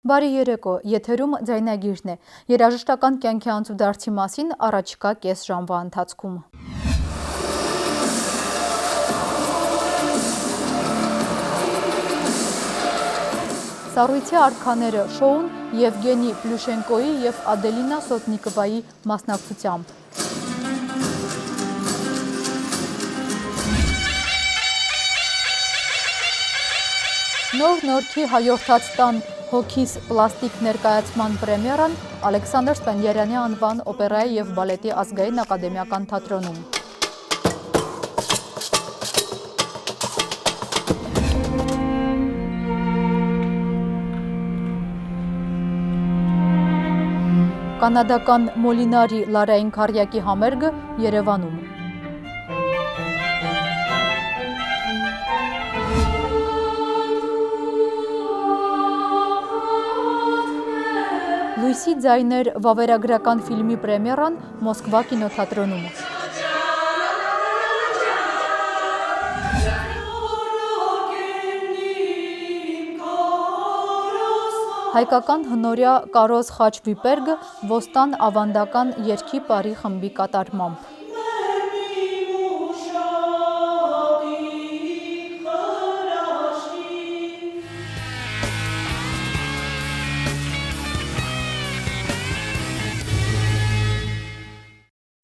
Բարի երեկո, եթերում ձայնագիրն է, երաժշտական կյանքի անցուդարձի մասին առաջիկա կես ժամվա ընթացքում։ Սառույցի արքաները շոուն Եվգենի Պլյուշենկոյի և Ադելինա Սոտնիկովայի մասնակցությամբ։ Նոր նորքի հայորդաց տան հոգիս պլաստիկ ներկայացման պրեմիերան Ալեքսանդր Սպենդիարյանի անվան օպերայի և բալետի ազգային ակադեմիական թատրոնում։ Կանադական Մոլինարի Լարային քարյակի համերգը Երևանում։ Լույսի ձայներ վավերագրական ֆիլմի պրեմիերան Մոսկվա կինոթատրոնում։ Հայկական հնորյա Կարոզ Խաչվիպերգը Ոստան ավանդական երգի պարի խմբի կատարմամբ։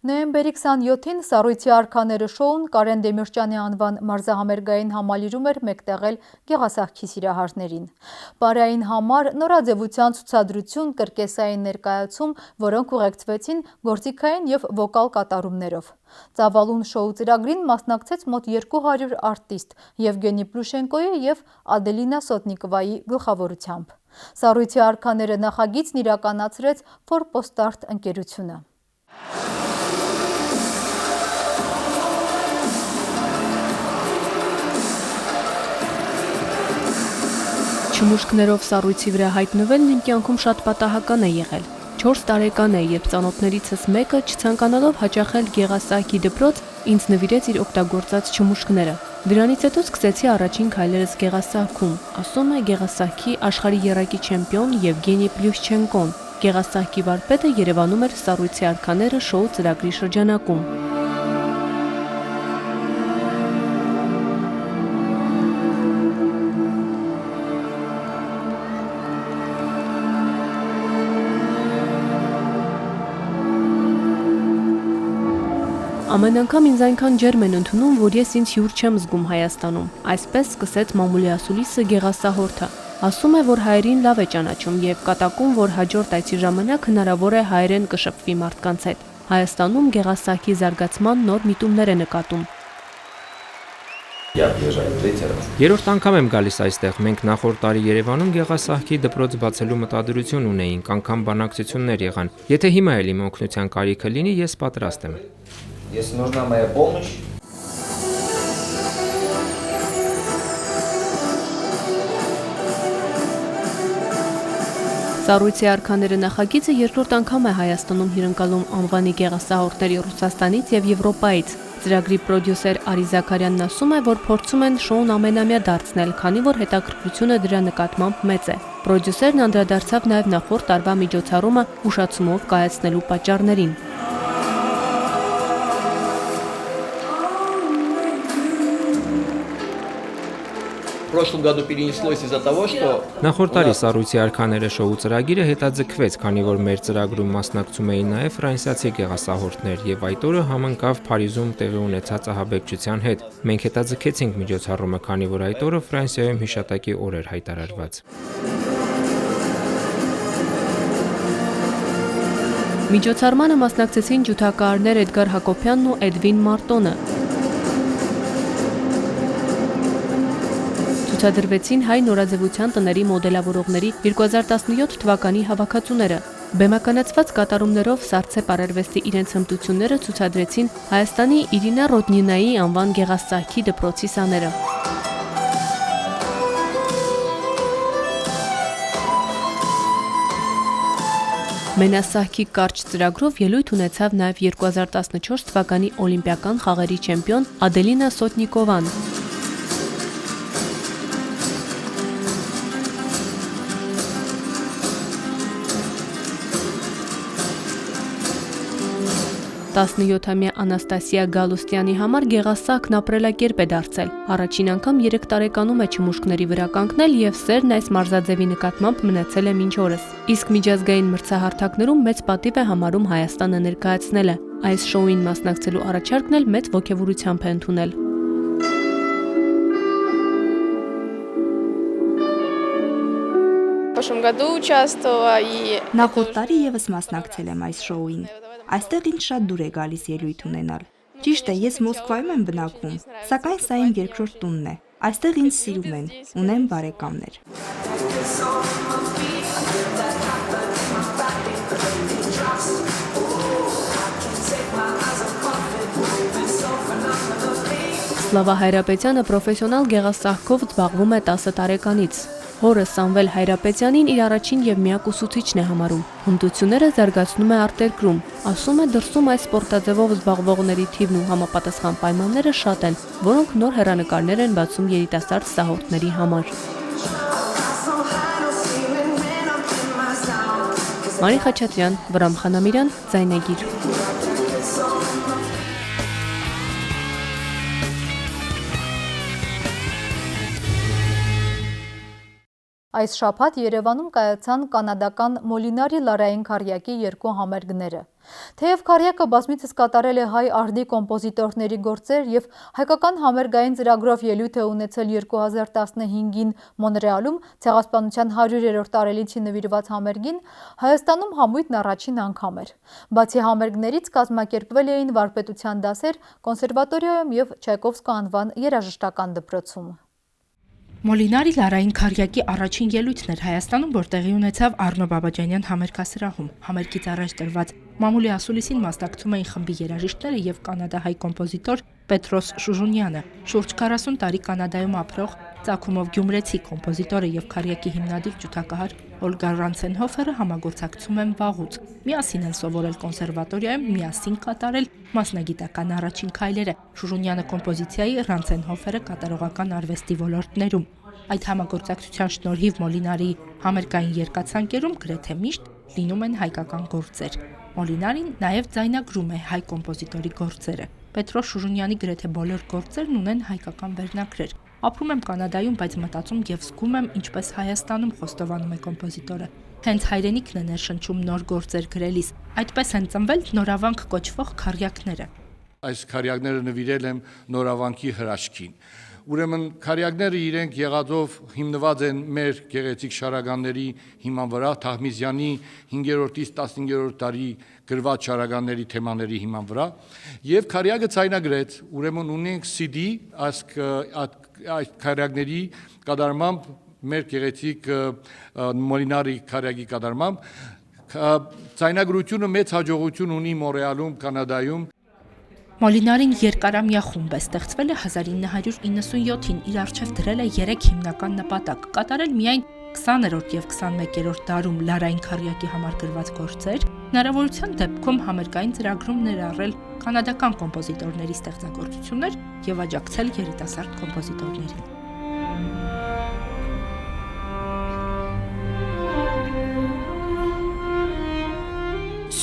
Նոյեմբերի 27-ին Սառույցի արքաները շոուն Կարեն Դեմիրճյանի անվան մարզահամերգային համալիրում էր մեկտեղել Գեղասահքի սիրահարներին։ Պարային համար նորաձևության ցուցադրություն, կրկեսային ներկայացում, որոնք ուղեկցվեցին գործիքային և վոկալ կատարումներով։ Ծավալուն շոու ծրագրին մասնակցեց մոտ 200 արտիստ Եվգենի Պլյուշենկոյի և Ադելինա Սոտնիկովայի գլխավորությամբ։ Սառույցի արքաները նախագիծն իրականացրեց Ֆորպոստարտ ընկերությունը։ Չմուշկներով սառույցի վրա հայտնվելն իմ կյանքում շատ պատահական է եղել։ 4 տարեկան է, երբ ծանոթներիցս մեկը, չցանկանալով հաճախել Գեղասահքի դպրոց, ինձ նվիրեց իր օգտագործած չմուշկները։ Դրանից հետո սկսեցի առաջին քայլերս Գեղասահքում, ասում է Գեղասահքի աշխարհի եռակի չեմպիոն Եվգենի Պլյուշչենկոն։ Գեղասահքի վարպետը Երևանում էր Սառույցի արքաները շոու ծրագրի շրջանակում։ Ամեն անգամ ինձ այնքան ջերմ են ընդունում, որ ես ինձ հյուր չեմ զգում Հայաստանում։ Այսպես սկսեց մամուլի ասուլիսը Գեղասահորդը։ Ասում է, որ հայերին լավ է ճանաչում և կատակում, որ հաջորդ այցի ժամանակ հնարավոր է հայերեն կշփվի մարդկանց հետ։ Հայաստանում Գեղասահքի զարգացման նոր միտումներ է նկատում։ Երրորդ անգամ եմ գալիս այստեղ։ Մենք նախորդ տարի Երևանում Գեղասահքի դպրոց բացելու մտադրություն ունեինք, անգամ բանակցություններ եղան։ Եթե հիմա էլ իմ օգնության կարիքը լինի, ես պատրաստ եմ։ Если нужна моя помощь. Սառույցի արքաները նախագիծը երկրորդ անգամ է Հայաստանում հյուրընկալում անվանի գեղասահորդների Ռուսաստանից և Եվրոպայից։ Ծրագրի պրոդյուսեր Արի Զաքարյանն ասում է, որ փորձում են շոուն ամենամյա դարձնել, քանի որ հետաքրքրությունը դրա նկատմամբ մեծ է։ Պրոդյուսերն անդրադարձավ նաև նախորդ տարվա միջոցառումը ուշացումով կայացնելու պատճառներին։ Նախորդ տարի Սառույցի արքաները շոու ծրագիրը հետաձգվեց, քանի որ մեր ծրագրում մասնակցում էին նաև ֆրանսիացի գեղասահորդներ, և այդ օրը համընկավ Փարիզում տեղի ունեցած ահաբեկչության հետ։ Մենք հետաձգեցինք միջոցառումը, քանի որ այդ օրը Ֆրանսիայում հիշատակի օր էր հայտարարված։ Միջոցառմանը մասնակցեցին ջութակահարներ Էդգար Հակոբյանն ու Էդվին Մարտոնը։ Ցուցադրվեցին հայ նորաձևության տների մոդելավորողների 2017 թվականի հավաքածուները։ Բեմականացված կատարումներով Սառցե պարարվեստի իրենց հմտությունները ցուցադրեցին Հայաստանի Իրինա Ռոդնինայի անվան Գեղասահքի դպրոցի սաները։ Մենասահքի կարճ ծրագրով ելույթ ունեցավ նաև 2014 թվականի օլիմպիական խաղերի չեմպիոն Ադելինա Սոտնիկովան։ 17-ամյա Անաստասիա Գալուստյանի համար գեղասահքն ապրելակերպ է դարձել։ Առաջին անգամ 3 տարեկանում է չմուշկների վրա կանգնել եւ սերն այս մարզաձևի նկատմամբ մնացել է մինչ օրս։ Իսկ միջազգային մրցահարթակներում մեծ պատիվ է համարում Հայաստանը ներկայացնելը։ Այս շոուին մասնակցելու առաջարկն էլ մեծ ոգևորությամբ է ընդունել։ Նախորդ տարի եւս մասնակցել եմ այս շոուին։ Այստեղ ինձ շատ դուր է գալիս ելույթ ունենալ։ Ճիշտ է, ես Մոսկվայում եմ բնակվում, սակայն սա իմ երկրորդ տունն է։ Այստեղ ինձ սիրում են, ունեմ բարեկամներ։ Սլավա Հայրապետյանը պրոֆեսիոնալ գեղասահքով զբաղվում է 10 տարեկանից։ Հորը Սամվել Հայրապետյանին իր առաջին եւ միակ ուսուցիչն է համարում։ Հմտությունները զարգացնում է արտերկրում։ Ասում է, դրսում այս սպորտաձևով զբաղվողների թիվն ու համապատասխան պայմանները շատ են, որոնք նոր հեռանկարներ են բացում երիտասարդ սահորդների համար։ Մարի Խաչատրյան, Վրամ Խանամիրյան, Ձայնագիր։ Այս շաբաթ Երևանում կայացան կանադական Մոլինարի Լարային քարյակի 2 համերգները։ Թեև քարյակը բազմիցս կատարել է հայ արդի կոմպոզիտորների գործեր եւ հայկական համերգային ծրագրով ելույթ է ունեցել 2015-ին Մոնրեալում ցեղասպանության 100-րդ տարելիցին նվիրված համերգին, Հայաստանում համույթն առաջին անգամ էր։ Բացի համերգներից կազմակերպվել էին վարպետության դասեր կոնսերվատորիայում եւ Չայկովսկու անվան երաժշտական դպրոցում։ Մոլինարի Լարային քարյակի առաջին ելույթն էր Հայաստանում, որ տեղի ունեցավ Առնո Բաբաջանյան համերգասրահում։ Համերգից առաջ տրված մամուլի ասուլիսին մասնակցում էին խմբի երաժիշտները եւ կանադահայ կոմպոզիտոր Պետրոս Շուժունյանը։ Շուրջ 40 տարի Կանադայում ապրող Ծագումով գյումրեցի կոմպոզիտորը եւ քարյակի հիմնադիր ջութակահար Օլգա Ռանցենհոֆերը համագործակցում են վաղուց։ Միասին են սովորել կոնսերվատորիայում, միասին կատարել մասնագիտական առաջին քայլերը։ Շուժունյանը կոմպոզիցիայի, Ռանցենհոֆերը կատարողական արվեստի ոլորտներում։ Այդ համագործակցության շնորհիվ Մոլինարի համերգային երկացանկերում գրեթե միշտ լինում են հայկական գործեր։ Մոլինարին նաև ձայնագրում է հայ կոմպոզիտորի գործերը։ Պետրոս Շուժունյանի գրեթե բոլոր գործերն ունեն հայկական վերնագրեր։ Ապրում եմ Կանադայում, բայց մտածում եւ զգում եմ, ինչպես Հայաստանում խոստովանում է կոմպոզիտորը։ Հենց հայրենիքն է ներշնչում նոր գործեր գրելիս։ Այդպես են ծնվել նորավանք կոչվող քարյակները։ Այս քարյակները նվիրել եմ նորավանքի հրաշքին։ Ուրեմն քարյակները իրենք եղածով հիմնված են մեր գեղեցիկ շարականների հիման վրա, Թահմիզյանի 5-ից 15-րդ դարի գրված շարականների թեմաների հիման վրա, եւ քարյակը ցայնագրեց, ուրեմն ունենք CD այս քարյակների կատարմամբ մեր գեղեցիկ Մոլինարի քարյակի կատարմամբ ցայնագրությունը մեծ հաջողություն ունի Մոնրեալում, Կանադայում։ Մոլինարին երկարամյա խումբ է, ստեղծվել է 1997-ին, իր առջև դրել է 3 հիմնական նպատակ՝ կատարել միայն 20-րդ եւ 21-րդ դարում Լարային քարյակի համար գրված գործեր, հնարավորության դեպքում համերգային ծրագրում ներառել կանադական կոմպոզիտորների ստեղծագործություններ եւ աջակցել երիտասարդ կոմպոզիտորներին։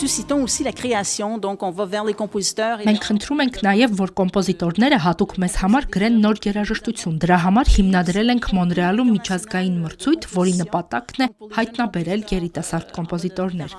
Suscitons aussi la création, donc on va vers les compositeurs. Մենք խնդրում ենք նաև, որ կոմպոզիտորները հատուկ մեզ համար գրեն նոր երաժշտություն։ Դրա համար հիմնադրել ենք Մոնրեալում միջազգային մրցույթ, որի նպատակն է հայտնաբերել երիտասարդ կոմպոզիտորներ։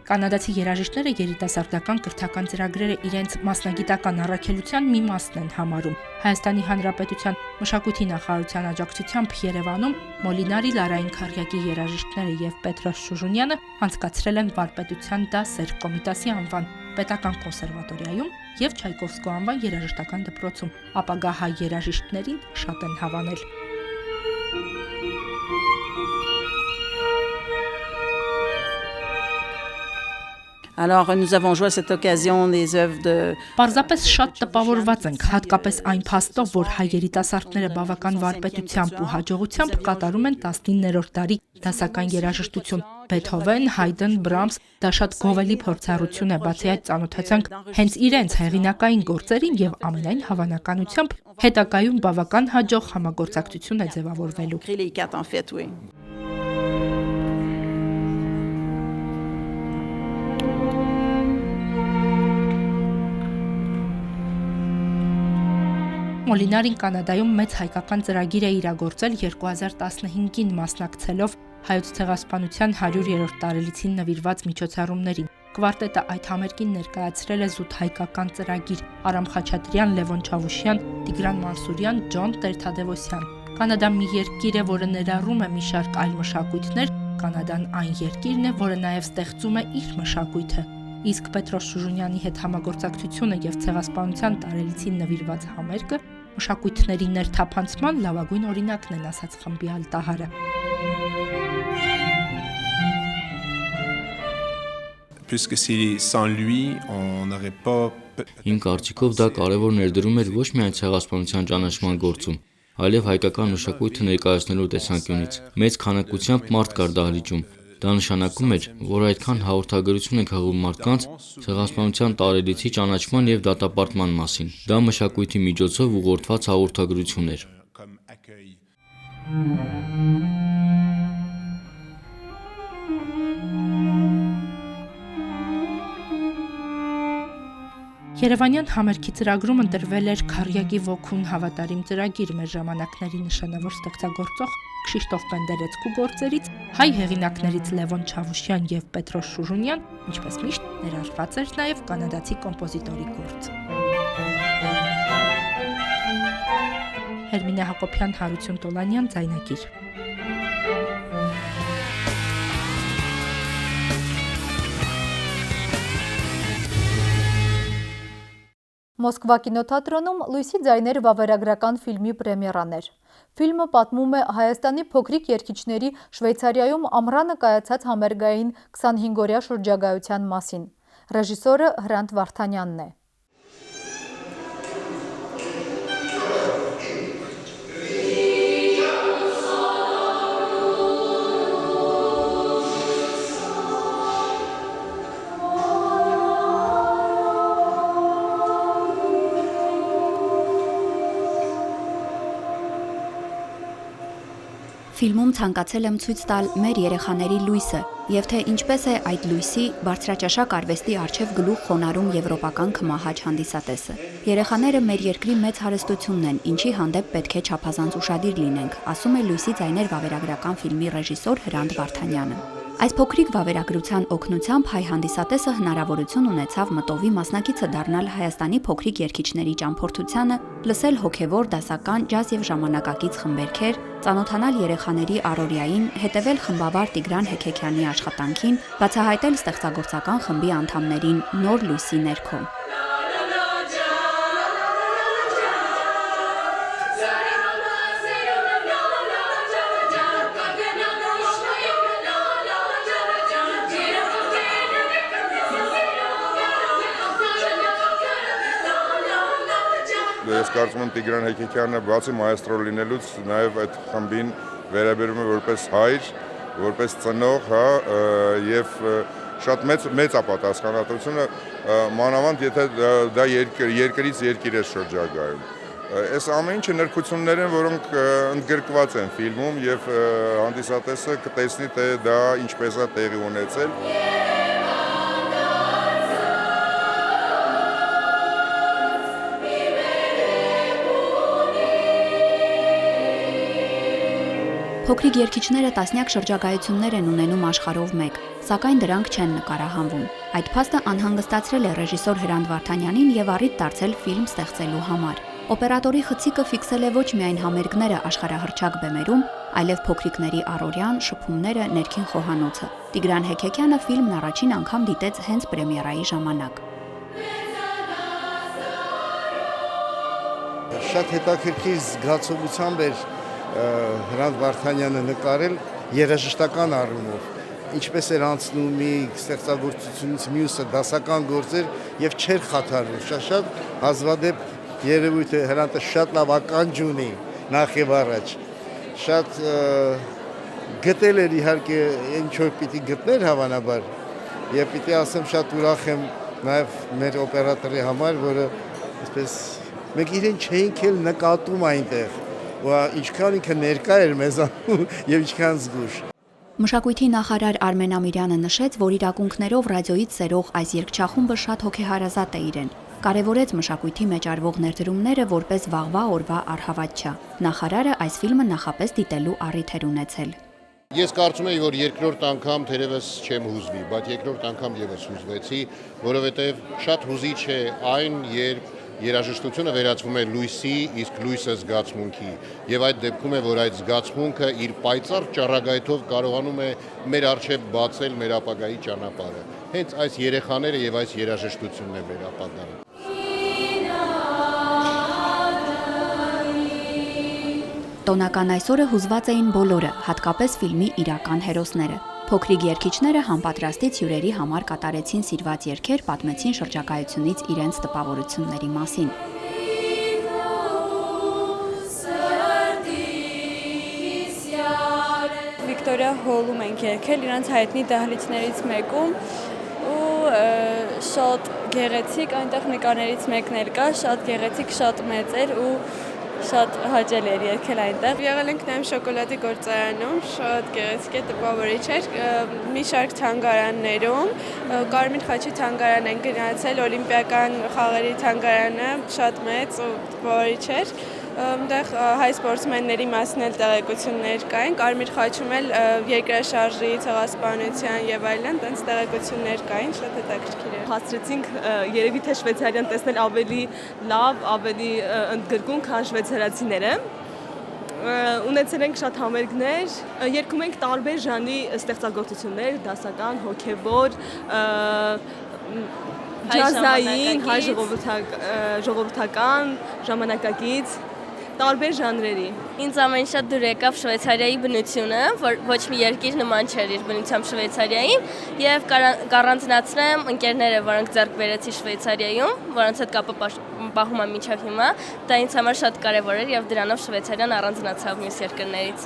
Կանադացի երաժիշտները երիտասարդական կրթական ծրագրերը իրենց մասնագիտական առաքելության մի մասն են համարում։ Հայաստանի Հանրապետության մշակույթի նախարարության աջակցությամբ Երևանում Մոլինարի Լարային քարյակի երաժիշտները եւ Պետրոս Շուժունյանը անցկացրել են վարպետության դասեր Կոմիտասի անվան պետական կոնսերվատորիայում եւ Չայկովսկու անվան երաժշտական դպրոցում։ Ապագա հայ երաժիշտներին շատ են հավանել։ Alors, nous avons joué à cette occasion des œuvres de... Պարզապես շատ տպավորված ենք, հատկապես այն փաստով, որ հայ երիտասարդները բավական վարպետությամբ ու հաջողությամբ կատարում են 19-րդ դարի դասական երաժշտություն։ Բեթհովեն, Հայդեն, Բրամս, դա շատ գովելի փորձառություն է, բացի այդ ծանոթացանք հենց իրենց հեղինակային գործերին եւ ամենայն հավանականությամբ հետագայում բավական հաջող համագործակցություն է ձևավորվելու։ Մոլինարին Կանադայում մեծ հայկական ծրագիր է իրագործել 2015-ին մասնակցելով Հայոց ցեղասպանության 100-րդ տարելիցին նվիրված միջոցառումներին։ Կվարտետը այդ համերգին ներկայացրել է զուտ հայկական ծրագիր Արամ Խաչատրյան, Լևոն Չավուշյան, Տիգրան Մանսուրյան, Ջոն Տեր-Թադևոսյան։ Կանադան մի երկիր է, որը ներառում է մի շարք այլ մշակույթներ, Կանադան այն երկիրն է, որը նաև ստեղծում է իր մշակույթը։ Իսկ Պետրոս Շուժունյանի հետ համագործակցությունը եւ ցեղասպանության տարելիցին նվիրված համերգը մշակույթների ներթափանցման լավագույն օրինակն են, ասաց խմբի ալտահարը։ Puisque c'est sans lui, on n'aurait pas. Իմ կարծիքով դա կարևոր ներդրում էր ոչ միայն ցեղասպանության ճանաչման գործում, այլև հայկական մշակույթը ներկայացնելու տեսանկյունից։ Մեծ քանակությամբ մարդ կար դահլիճում։ Դա նշանակում էր, որ այդքան հաղորդագրություն ենք հղում մարդկանց ցեղասպանության տարելիցի ճանաչման եւ դատապարտման մասին։ Դա մշակույթի միջոցով ուղղորդված հաղորդագրություն էր։ Երևանյան համերգի ծրագրում ընտրվել էր Քարյակի ոգուն հավատարիմ ծրագիր մեր ժամանակների նշանավոր ստեղծագործող Քշիշտոֆ Պենդերեցկու գործերից, հայ հեղինակներից Լևոն Չավուշյան եւ Պետրոս Շուժունյան, ինչպես միշտ ներառված էր նաեւ կանադացի կոմպոզիտորի գործ։ Հերմինե Հակոբյան, Հարություն Տոլանյան, ձայնագիր։ Մոսկվա կինոթատրոնում «Լույսի ձայներ» վավերագրական ֆիլմի պրեմիերան էր։ Ֆիլմը պատմում է Հայաստանի փոքրիկ երգիչների Շվեյցարիայում ամռանը կայացած համերգային 25-օրյա շրջագայության մասին։ Ռեժիսորը Հրանտ Վարդանյանն է։ Ֆիլմում ցանկացել եմ ցույց տալ մեր երեխաների լույսը եւ թե ինչպես է այդ լույսի բարձրաճաշակ արվեստի արչեւ գլուխ խոնարհում եվրոպական քմահաճ հանդիսատեսը։ Երեխաները մեր երկրի մեծ հարստությունն են, ինչի հանդեպ պետք է չափազանց ուշադիր լինենք, ասում է «Լույսի ձայներ» վավերագրական ֆիլմի ռեժիսոր Հրանտ Վարդանյանը։ Այս փոքրիկ վավերագրության օգնությամբ հայ հանդիսատեսը հնարավորություն ունեցավ մտովի մասնակիցը դառնալ Հայաստանի փոքրիկ երգիչների ճամփորդությանը, լսել հոգևոր, դասական, ջազ եւ ժամանակակից խմբերգեր, ծանոթանալ երեխաների առօրյային, հետևել խմբավար Տիգրան Հեքեքյանի աշխատանքին, բացահայտել ստեղծագործական խմբի անդամներին նոր լույսի ներքո։ Ես կարծում եմ Տիգրան Հեքեքյանը բացի մայեստրո լինելուց նաև այդ խմբին վերաբերում է որպես հայր, որպես ծնող, եւ շատ մեծ է պատասխանատվությունը, մանավանդ եթե դա երկրից երկիր է շրջագայում։ Այս ամեն ինչը նրբություններ են, որոնք ընդգրկված են ֆիլմում եւ հանդիսատեսը կտեսնի, թե դա ինչպես է տեղի ունեցել։ Փոքրիկ երգիչները տասնյակ շրջագայություններ են ունենում աշխարհով մեկ, սակայն դրանք չեն նկարահանվում։ Այդ փաստը անհանգստացրել է ռեժիսոր Հրանտ Վարդանյանին եւ առիթ դարձել ֆիլմ ստեղծելու համար։ Օպերատորի խցիկը ֆիքսել է ոչ միայն համերգները աշխարհահռչակ բեմերում, այլև փոքրիկների առօրյան, շփումները, ներքին խոհանոցը։ Տիգրան Հեքեքյանը ֆիլմն առաջին անգամ դիտեց հենց պրեմիերայի ժամանակ։ Շատ հետաքրքիր զգացողությամբ էր Հրանտ Վարդանյանը նկարել երաժշտական առումով, ինչպես էր անցնում մի ստեղծագործությունից մյուսը, դասական գործեր եւ չէր խաթարվում։ Շատ հազվադեպ երևույթ է, Հրանտը շատ լավ ականջ ունի նախ եւ առաջ, շատ գտել էր իհարկե ինչ որ պիտի գտներ հավանաբար, եւ պիտի ասեմ շատ ուրախ եմ նաեւ մեր օպերատորի համար, որը այսպես մենք իրեն չէինք էլ նկատում այնտեղ, որ ինչքան ինքը ներկա էր մեզանում եւ ինչքան զգուշ։ Մշակույթի նախարար Արմեն Ամիրյանը նշեց, որ իրակունքներով ռադիոյից սերող այս երգչախումբը շատ հոգեհարազատ է իրեն։ Կարևորեց մշակույթի մեջ արվող ներդրումները որպես վաղվա օրվա առհավատչա։ Նախարարը այս ֆիլմը նախապես դիտելու առիթ էր ունեցել։ Ես կարծում եմ, որ երկրորդ անգամ թերևս չեմ հուզվի, բայց երկրորդ անգամ եւս հուզվեցի, որովհետեւ շատ հուզիչ է այն, երբ երաժշտությունը վերածվում է լույսի, իսկ լույսը զգացմունքի, եւ այդ դեպքում է, որ այդ զգացմունքը իր պայծառ ճառագայթով կարողանում է մեր առջև բացել մեր ապագայի ճանապարհը։ Հենց այս երեխաները եւ այս երաժշտությունն է մեր ապագան։ Տոնական այսօրը հուզված էին բոլորը, հատկապես ֆիլմի իրական հերոսները։ Փոքրիկ երգիչները համապատրաստից հյուրերի համար կատարեցին սիրված երգեր, պատմեցին շրջագայությունից իրենց տպավորությունների մասին։ Վիկտորիա հոլում ենք երգել իրանց հայտնի դահլիճներից մեկում ու շատ գեղեցիկ, այնտեղ նկարներից մեկն էլ կա, շատ գեղեցիկ, շատ մեծ էր ու շատ հաճելի էր երգել այնտեղ։ Եղել ենք նաև շոկոլադի գործարանում, շատ գեղեցիկ է, տպավորիչ էր, մի շարք թանգարաններում, Կարմիր խաչի թանգարան են գնացել, Օլիմպիական խաղերի թանգարանը շատ մեծ ու տպավորիչ էր։ Այնտեղ հայ սպորտսմենների մասին էլ տեղեկություններ կային, Կարմիր խաչում էլ երկրաշարժի, ցեղասպանության եւ այլն, տենց տեղեկություններ կային, շատ հետաքրքիր էր։ Հասցրեցինք երևի թե շվեյցարիան տեսնել ավելի լավ, ավելի ընդգրկուն, քան շվեյցարացիները։ Ունեցել ենք շատ համերգներ, երգում ենք տարբեր ժանրի ստեղծագործություններ, դասական, հոգևոր, ջազային, հայ ժողովրդական, ժամանակակից, տարբեր ժանրերի։ Ինձ ամեն շատ դուր եկավ Շվեյցարիայի բնությունը, որ ոչ մի երկիր նման չէր իր բնությամբ Շվեյցարիային, եւ կառանձնացնեմ ընկերները, որոնք ձեռք բերեցի Շվեյցարիայում, որոնց հետ կապը պահում եմ մինչև հիմա, դա ինձ համար շատ կարևոր էր եւ դրանով Շվեյցարիան առանձնացավ մյուս երկրներից։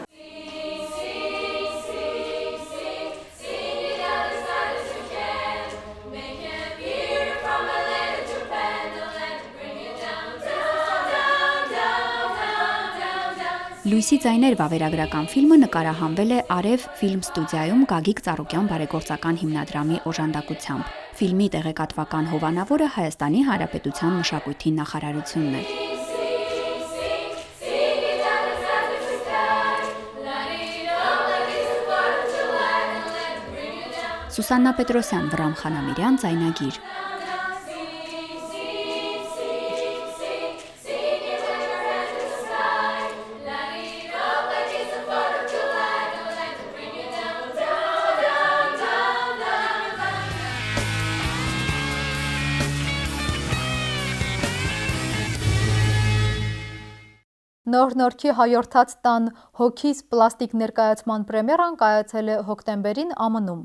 Լույսի ձայներ վավերագրական ֆիլմը նկարահանվել է Արև ֆիլմ ստուդիայում Գագիկ Ծառուկյան բարեգործական հիմնադրամի օժանդակությամբ։ Ֆիլմի տեղեկատվական հովանավորը Հայաստանի Հանրապետության մշակույթի նախարարությունն է։ Սուսաննա Պետրոսյան, Վրամ Խանամիրյան, Ձայնագիր։ Նոր-Նորքի հայորդաց տան հոգիս պլաստիկ ներկայացման պրեմիերան կայացել է հոկտեմբերին ԱՄՆ-ում։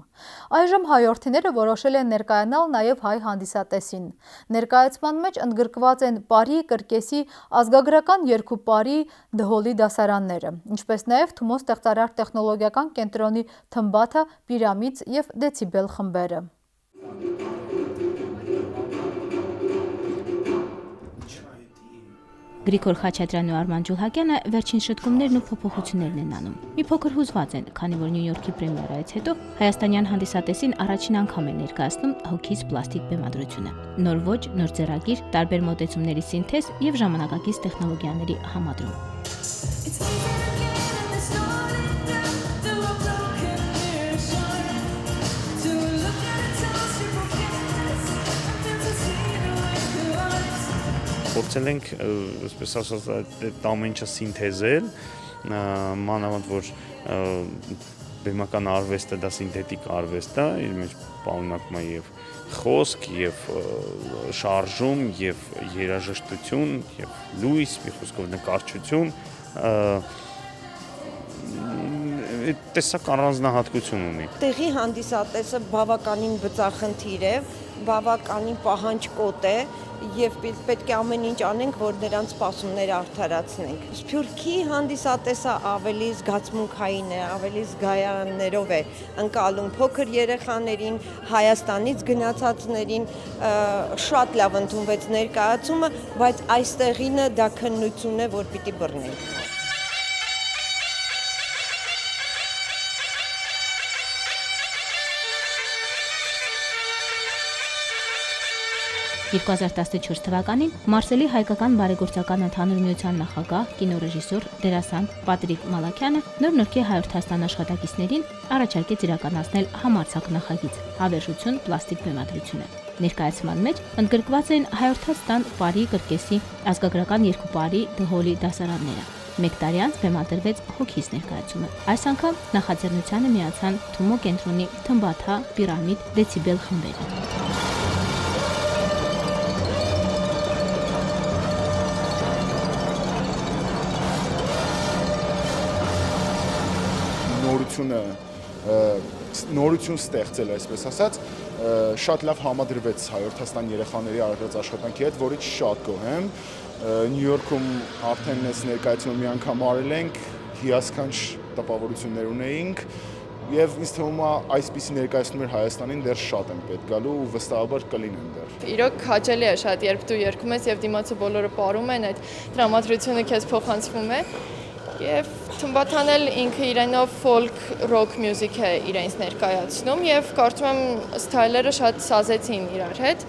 Այժմ հայորդիները որոշել են ներկայանալ նաև հայ հանդիսատեսին։ Ներկայացման մեջ ընդգրկված են Պարի, Կրկեսի, ազգագրական երգու Պարի, Դհոլի դասարանները, ինչպես նաև Թումո ստեղծարար տեխնոլոգիական կենտրոնի Թմբաթա, Պիրամիդ և Դեցիբել խմբերը։ Գրիգոր Խաչատրյանն ու Արման Ջուլհակյանը վերջին շտկումներն ու փոփոխություններն են անում։ Մի փոքր հուզված են, քանի որ Նյու Յորքի պրեմիերայից հետո հայաստանյան հանդիսատեսին առաջին անգամ է ներկայացնում հոգիս պլաստիկ բեմադրությունը։ Նոր ոճ, նոր ձեռագիր, տարբեր մոտեցումների սինթեզ եւ ժամանակակից տեխնոլոգիաների համադրում։ Փորձել ենք, այսպես ասած, այդ ամեն ինչը սինթեզել, մանավանդ որ բեմական արվեստը դա սինթետիկ արվեստ է, իր մեջ պարունակում է եւ խոսք, եւ շարժում, եւ երաժշտություն, եւ լույս, մի խոսքով նկարչություն, տեսակ առանձնահատկություն ունի։ Տեղի հանդիսատեսը բավականին բծախնդիր է, բավականին պահանջկոտ է, եւ պետք է ամեն ինչ անենք, որ նրանց սպասումները արդարացնենք։ Սփյուռքի հանդիսատեսը ավելի զգացմունքային է, ավելի զգայաններով է ընկալում փոքր երեխաներին, Հայաստանից գնացածներին, շատ լավ ընդունվեց ներկայացումը, բայց այստեղինը դա քննություն է, որ պիտի բռնենք։ 2014 թվականին Մարսելի հայկական բարեգործական ընդհանուր միության նախագահ, կինոռեժիսոր, դերասան Պատրիկ Մալաքյանը նոր-նորքի հայրենասთან աշխատակիցներին առաջարկեց իրականացնել համարձակ նախագիծ «Հավերժություն պլաստիկ բեմադրությունը»։ Ներկայացման մեջ ընդգրկված էին Հայրենասთან Պարի կրկեսի ազգագրական երկու պարի դհոլի դասարանները։ Մեկ տարի անց բեմադրվեց հոգիս ներկայացումը։ Այս անգամ նախաձեռնությանը միացան Թումո կենտրոնի Թմբաթա, Պիրամիդ, Դեցիբել խմբերը։ նորություն ստեղծել, այսպես ասած, շատ լավ համադրվեց Հայրենասთან երեխաների արարած աշխատանքի հետ, որից շատ գոհ եմ։ Նյու Յորքում արդեն այս ներկայացումը մի անգամ արել ենք, հիասքանչ տպավորություններ ունեինք, եւ ինձ թվում է այսպիսի ներկայացումներ Հայաստանին դեռ շատ են պետք գալու ու վստահաբար կլինեն դեռ։ Իրոք հաճելի է շատ, երբ դու երգում ես եւ դիմացը բոլորը պարում են, այդ տրամադրությունը քեզ փոխանցվում է։ Եվ Թմբաթան էլ ինքը իրենով ֆոլք ռոք մյուզիք է իրենց ներկայացնում եւ կարծում եմ սթայլերը շատ սազեցին իրար հետ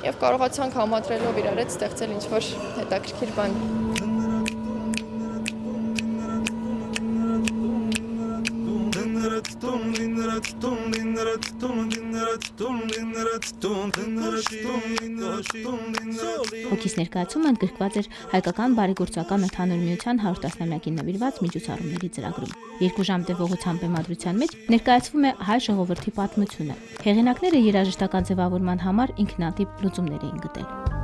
եւ կարողացանք համադրելով իրար հետ ստեղծել ինչ-որ հետաքրքիր բան։ Հոգիս ներկայացումը ընդգրկված էր հայկական բարեգործական ընդհանուր միության 110-ամյակին նվիրված միջոցառումների ծրագրում։ 2 ժամ տևողությամբ բեմադրության մեջ ներկայացվում է հայ ժողովրդի պատմությունը։ Հեղինակները երաժշտական ձևավորման համար ինքնատիպ լուծումներ էին գտել։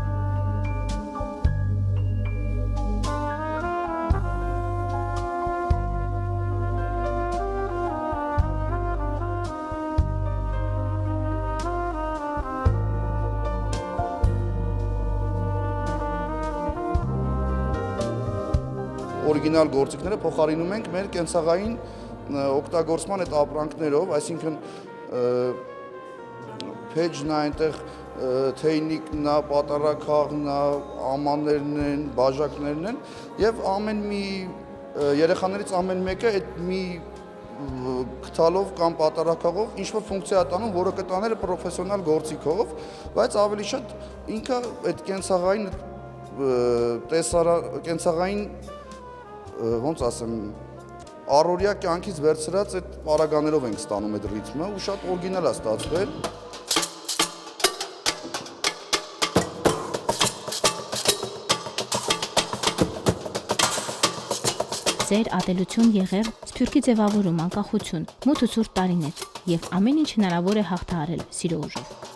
Օրիգինալ գործիքները փոխարինում ենք մեր կենցաղային օգտագործման այդ ապրանքներով, այսինքն փեջն է, այնտեղ թեյնիկն է, պատառաքաղն է, ամաններն են, բաժակներն են եւ ամեն մի երեխաներից ամեն մեկը այդ մի քթալով կամ պատառաքաղով ինչ-որ ֆունկցիա է տանում, որը կտաներ պրոֆեսիոնալ գործիքով, բայց ավելի շատ ինքը այդ կենցաղային ոնց ասեմ, առօրյա կյանքից վերցրած այդ պարագաներով ենք ստանում այդ ռիթմը ու շատ օրիգինալ է ստացվել։ Ձեր ատելություն եղեղ, սփյուռքի ձևավորում, անկախություն, մութ ու ցուրտ տարիներ եւ ամեն ինչ հնարավոր է հաղթահարել սիրո ուժով։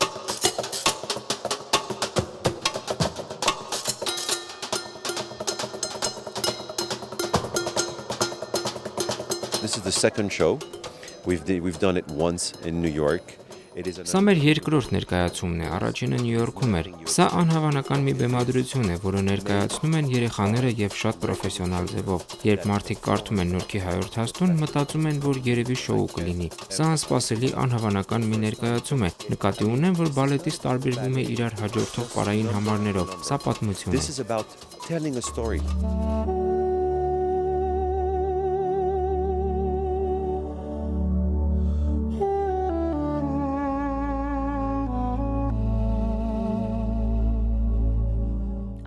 This is the second show. We've done it once in New York. Սա մեր երկրորդ ներկայացումն է, առաջինը Նյու Յորքում էր։ Սա անհավանական մի բեմադրություն է, որը ներկայացնում են երեխաները եւ շատ պրոֆեսիոնալ ձևով։ Երբ մարդիկ կարդում են Նորքի հայրենասթուն, մտածում են, որ երևի շոու կլինի։ Սա անսպասելի անհավանական մի ներկայացում է։ Նկատի ունեմ, որ բալետից տարբերվում է իրար հաջորդող պարային համարներով։ Սա պատմություն է։ This is about telling a story.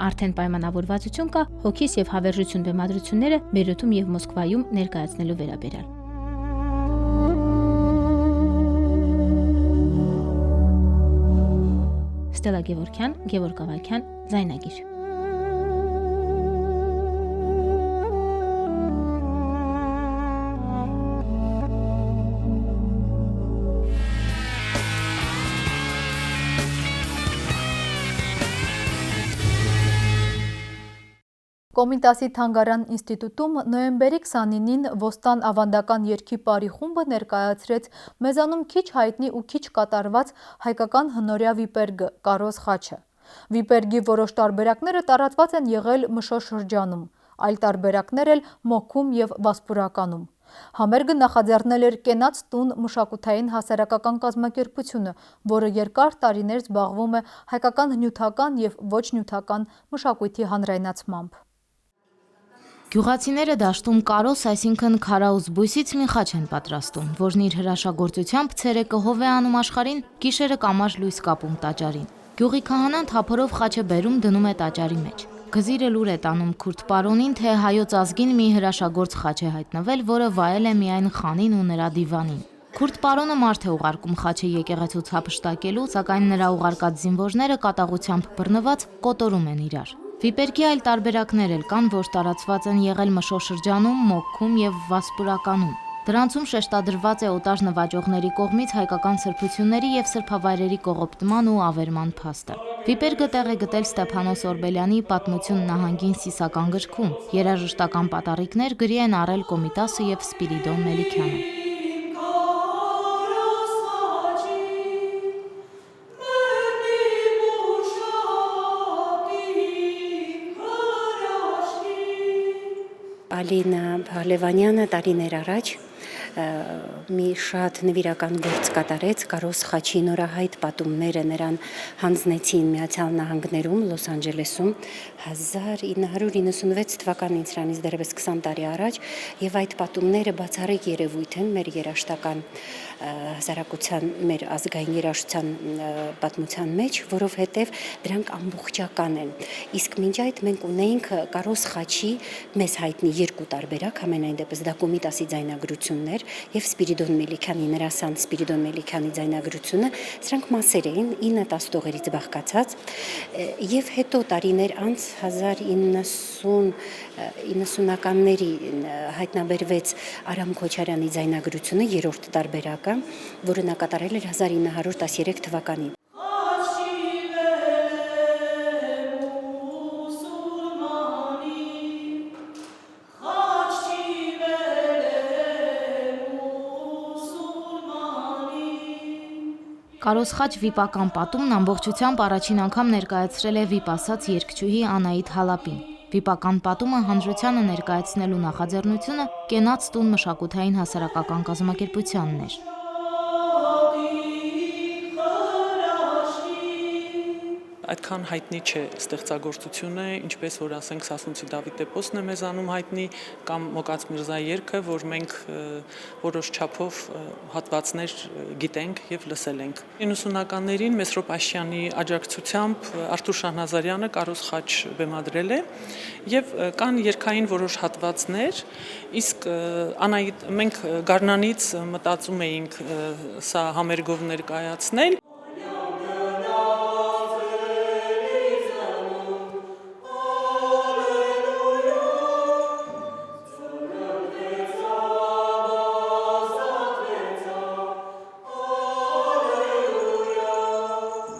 Արդեն պայմանավորվածություն կա հոգիս եւ հավերժություն բեմադրությունները Բեյրութում եւ Մոսկվայում ներկայացնելու վերաբերյալ։ Ստելա Գևորգյան, Գևորգ Ավագյան, Զայնագիր։ Կոմիտասի թանգարան ինստիտուտում նոյեմբերի 29-ին Ոստան ավանդական երգի պարի խումբը ներկայացրեց մեզանում քիչ հայտնի ու քիչ կատարված հայկական հնորյա վիպերգը «Կարոզ խաչը»։ Վիպերգի որոշ տարբերակները տարածված են եղել ՄՇ շրջանում, այլ տարբերակներ էլ Մոքքում և Վասպուրականում։ Համերգը նախաձեռնել էր «Կենաց տուն» մշակութային հասարակական կազմակերպությունը, որը երկար տարիներ զբաղվում է հայկական նյութական և ոչ նյութական մշակույթի հանրայնացմամբ։ Գյուղացիները դաշտում կարոս, այսինքն քարաուզ բույսից մի խաչ են պատրաստում, որն իր հրաշագործությամբ ցերեկը հով է անում աշխարհին, գիշերը կամար լույս կապում տաճարին։ Գյուղի քահանան թափորով խաչը բերում դնում է տաճարի մեջ։ Գզիրը լուր է տանում քուրդ պարոնին, թե հայոց ազգին մի հրաշագործ խաչ է հայտնվել, որը վայել է միայն խանին ու նրա դիվանին։ Քուրդ պարոնը մարդ է ուղարկում խաչը եկեղեցուց հափշտակելու, սակայն նրա ուղարկած զինվորները կատաղությամբ բռնված կոտորում են իրար։ Վիպերգի այլ տարբերակներ էլ կան, որ տարածված են եղել ՄՇ շրջանում, Մոքքում և Վասպուրականում։ Դրանցում շեշտադրված է օտար նվաճողների կողմից հայկական սրբությունների և սրբավայրերի կողոպտման ու ավերման փաստը։ Վիպերգը տեղ է գտել Ստեփանոս Օրբելյանի «Պատմություն նահանգին» սիսական գրքում։ Երաժշտական պատառիկներ գրի են առել Կոմիտասը և Սպիրիդոն Մելիքյանը։ Ալինա Բալևանյանը տարիներ առաջ մի շատ նվիրական գործ կատարեց կարոս խաչի նորահայտ պատումները նրան հանձնեցին Միացյալ Նահանգներում Լոս Անջելեսում 1996 թվականին սրանից դեռևս 20 տարի առաջ եւ այդ պատումները բացառիկ երևույթ են մեր երաժշտական հասարակության մեր ազգային երաժշտության պատմության մեջ, որովհետև դրանք ամբողջական են։ Իսկ մինչ այդ մենք ունեինք կարոս խաչի մեզ հայտնի երկու տարբերակ, համենայն դեպս դա Կոմիտասի ձայնագրություններ եւ Սպիրիդոն Մելիքյանի նրա սան Սպիրիդոն Մելիքյանի ձայնագրությունը, սրանք մասեր էին 9-10 տողերից բաղկացած եւ հետո տարիներ անց 1990-ականների հայտնաբերվեց Արամ Քոչարյանի ձայնագրությունը երրորդ տարբերակը, որը նա կատարել էր 1913 թվականին։ Կարոս խաչ վիպական պատումն ամբողջությամբ առաջին անգամ ներկայացրել է վիպասած երգչուհի Անահիտ Հալապին։ Վիպական պատումը հանրությանը ներկայացնելու նախաձեռնությունը «Կենաց տուն» մշակութային հասարակական կազմակերպությանն էր։ Այդքան հայտնի չէ ստեղծագործությունը, ինչպես որ ասենք Սասունցի Դավիթ էպոսն է մեզանում հայտնի կամ Մոկաց Միրզայի երգը, որ մենք որոշ չափով հատվածներ գիտենք եւ լսել ենք։ 90-ականներին Մեսրոպ Աշյանի աջակցությամբ Արթուր Շահնազարյանը կարոս խաչ բեմադրել է եւ կան երգային որոշ հատվածներ, իսկ մենք Գառնանից մտածում էինք սա համերգով ներկայացնել։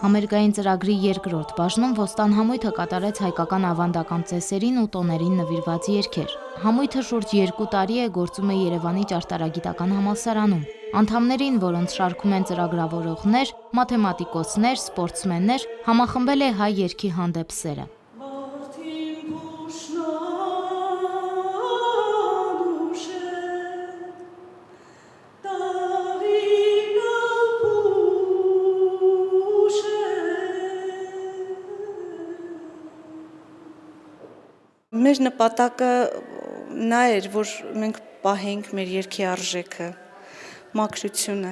Համերգային ծրագրի երկրորդ բաժնում Ոստան համույթը կատարեց հայկական ավանդական ծեսերին ու տոներին նվիրված երգեր։ Համույթը շուրջ 2 տարի է գործում է Երևանի ճարտարագիտական համալսարանում։ Անդամներին, որոնց շարքում են ծրագրավորողներ, մաթեմատիկոսներ, սպորտսմեններ, համախմբել է հայ երգի հանդեպ սերը։ Մեր նպատակը նա էր, որ մենք պահենք մեր երգի արժեքը, մաքրությունը։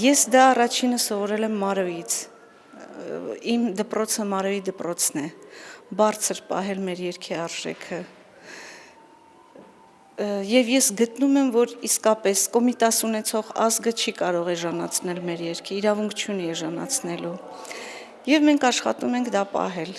Ես դա առաջինը սովորել եմ Մարոյից։ Իմ դպրոցը Մարոյի դպրոցն է։ Բարձր պահել մեր երգի արժեքը։ Եվ ես գտնում եմ, որ իսկապես Կոմիտաս ունեցող ազգը չի կարող էժանացնել մեր երգը, իրավունք չունի էժանացնելու։ Եվ մենք աշխատում ենք դա պահել։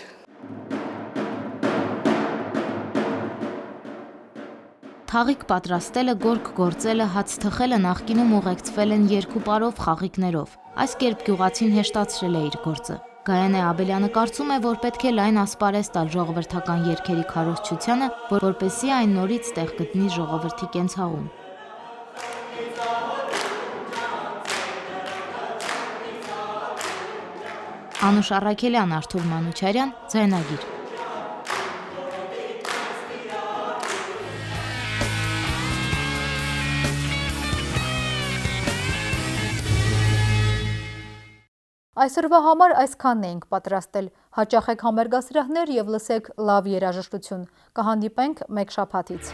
Թաղիկ պատրաստելը, գորգ գործելը, հաց թխելը նախկինում ուղեկցվել են երկու պարով խաղիկներով։ Այս կերպ գյուղացին հեշտացրել է իր գործը։ Գայանե Աբելյանը կարծում է, որ պետք է լայն ասպարեզ տալ ժողովրդական երգերի քարոզչությանը, որպեսզի այն նորից տեղ գտնի ժողովրդի կենցաղում։ Անուշ Առաքելյան, Արթուր Մանուչարյան, Ձայնագիր։ Այսօրվա համար այսքանն էինք պատրաստել։ Հաճախեք համերգասրահներ եւ լսեք լավ երաժշտություն։ Կհանդիպենք մեկ շաբաթից։